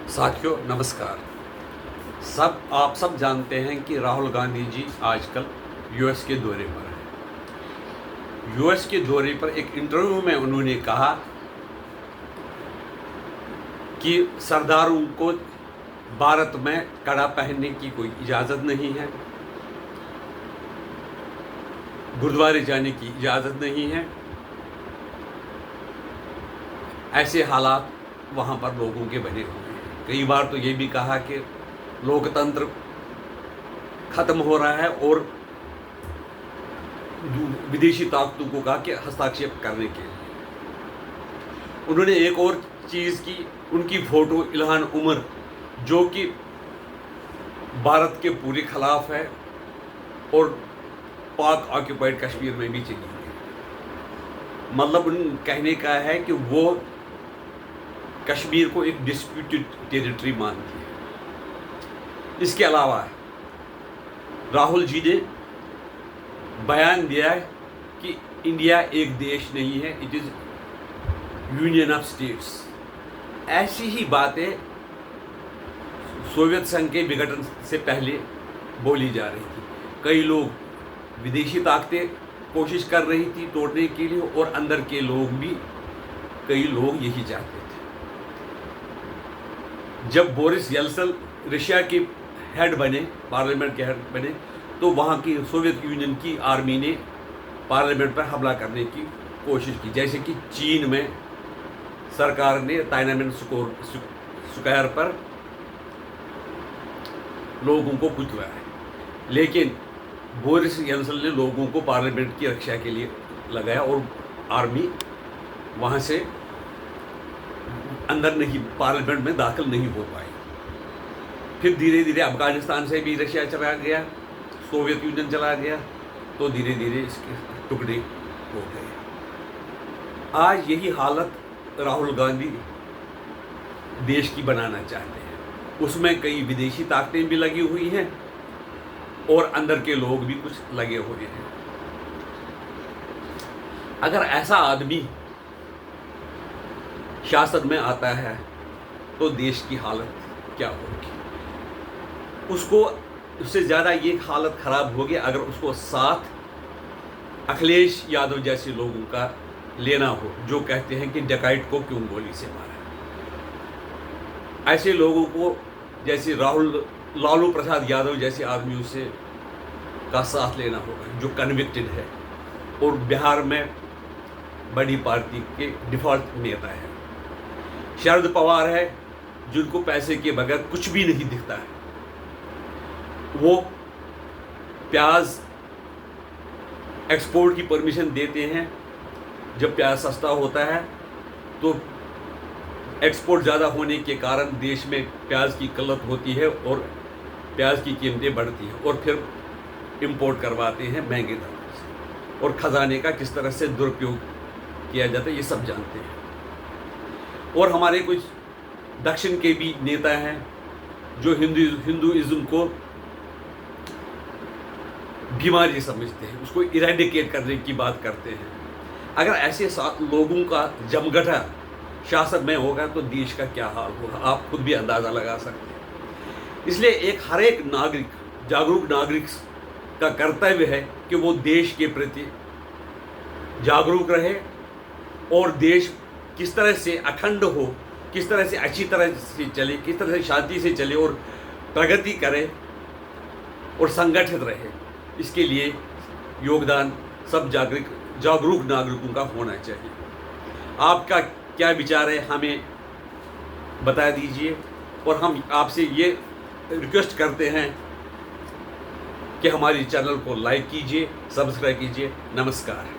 साथियों नमस्कार। आप सब जानते हैं कि राहुल गांधी जी आजकल यूएस के दौरे पर हैं। यूएस के दौरे पर एक इंटरव्यू में उन्होंने कहा कि सरदारों को भारत में कड़ा पहनने की कोई इजाज़त नहीं है, गुरुद्वारे जाने की इजाज़त नहीं है। ऐसे हालात वहाँ पर लोगों के बने हुए हैं। कई बार तो ये भी कहा कि लोकतंत्र खत्म हो रहा है और विदेशी ताकतों को कहा कि हस्तक्षेप करने के लिए। उन्होंने एक और चीज़ की, उनकी फ़ोटो इल्हान उमर जो कि भारत के पूरे खिलाफ है और पाक ऑक्यूपाइड कश्मीर में भी चली गई। मतलब उन कहने का है कि वो कश्मीर को एक डिस्प्यूटेड टेरिटरी मानती है। इसके अलावा राहुल जी ने बयान दिया है कि इंडिया एक देश नहीं है, it is union of states. ऐसी ही बातें सोवियत संघ के विघटन से पहले बोली जा रही थी। कई लोग विदेशी ताकतें कोशिश कर रही थी तोड़ने के लिए और अंदर के लोग भी, कई लोग यही चाहते थे। जब बोरिस येल्सिन रशिया के हेड बने, पार्लियामेंट के हेड बने, तो वहाँ की सोवियत यूनियन की आर्मी ने पार्लियामेंट पर हमला करने की कोशिश की। जैसे कि चीन में सरकार ने ताइनामेन स्क्वायर पर लोगों को पुतला है, लेकिन बोरिस येल्सिन ने लोगों को पार्लियामेंट की रक्षा के लिए लगाया और आर्मी वहाँ से अंदर नहीं, पार्लियामेंट में दाखिल नहीं हो पाई। फिर धीरे धीरे अफगानिस्तान से भी रशिया चला गया, सोवियत यूनियन चला गया, तो धीरे धीरे इसके टुकड़े हो गए। आज यही हालत राहुल गांधी देश की बनाना चाहते हैं। उसमें कई विदेशी ताकतें भी लगी हुई हैं और अंदर के लोग भी कुछ लगे हुए हैं। अगर ऐसा आदमी शासन में आता है तो देश की हालत क्या होगी? उससे ज़्यादा ये हालत ख़राब होगी अगर उसको साथ अखिलेश यादव जैसे लोगों का लेना हो, जो कहते हैं कि डकैत को क्यों गोली से मारा। ऐसे लोगों को, जैसे लालू प्रसाद यादव जैसे आदमियों से का साथ लेना होगा, जो कन्विक्टेड है और बिहार में बड़ी पार्टी के डिफ़ॉल्ट नेता है। शरद पवार है, जिनको पैसे के बगैर कुछ भी नहीं दिखता है। वो प्याज एक्सपोर्ट की परमिशन देते हैं। जब प्याज सस्ता होता है तो एक्सपोर्ट ज़्यादा होने के कारण देश में प्याज की किल्लत होती है और प्याज की कीमतें बढ़ती हैं और फिर इंपोर्ट करवाते हैं महंगे दामों से। और ख़जाने का किस तरह से दुरुपयोग किया जाता है ये सब जानते हैं। और हमारे कुछ दक्षिण के भी नेता हैं जो हिंदुइज्म को बीमारी समझते हैं, उसको इरेडिकेट करने की बात करते हैं। अगर ऐसे लोगों का जमघटा शासन में होगा तो देश का क्या हाल होगा, आप खुद भी अंदाज़ा लगा सकते हैं। इसलिए हर एक नागरिक, जागरूक नागरिक का कर्तव्य है कि वो देश के प्रति जागरूक रहे और देश किस तरह से अखंड हो, किस तरह से अच्छी तरह से चले, किस तरह से शांति से चले और प्रगति करे और संगठित रहे, इसके लिए योगदान सब जागरूक नागरिकों का होना चाहिए। आपका क्या विचार है हमें बता दीजिए और हम आपसे ये रिक्वेस्ट करते हैं कि हमारी चैनल को लाइक कीजिए, सब्सक्राइब कीजिए। नमस्कार।